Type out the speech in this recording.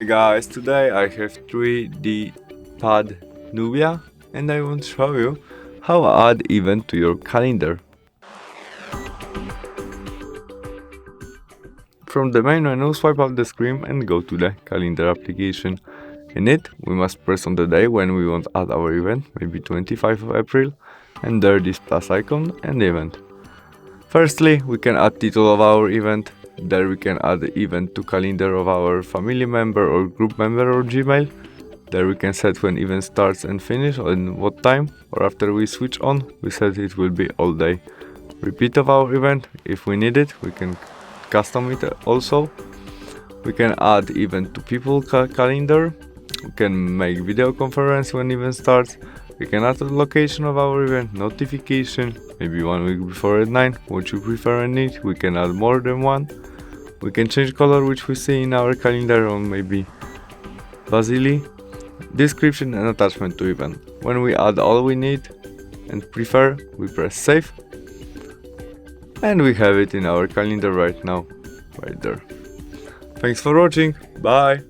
Hey guys, today I have 3D Pad Nubia and I want to show you how I add event to your calendar. From the main menu, swipe up the screen and go to the calendar application. In it, we must press on the day when we want to add our event, maybe 25th of April, and there this plus icon and event. Firstly, we can add title of our event. There we can add the event to calendar of our family member or group member or Gmail. There we can set when event starts and finish and what time, or after we switch on, we set it will be all day. Repeat of our event, if we need it, we can custom it also. We can add event to people calendar. We can make video conference when event starts. We can add the location of our event, notification, maybe 1 week before at 9, what you prefer and need. We can add more than one. We can change color which we see in our calendar on maybe Vasily. Description and attachment to event. When we add all we need and prefer, we press save. And we have it in our calendar right now, right there. Thanks for watching, bye!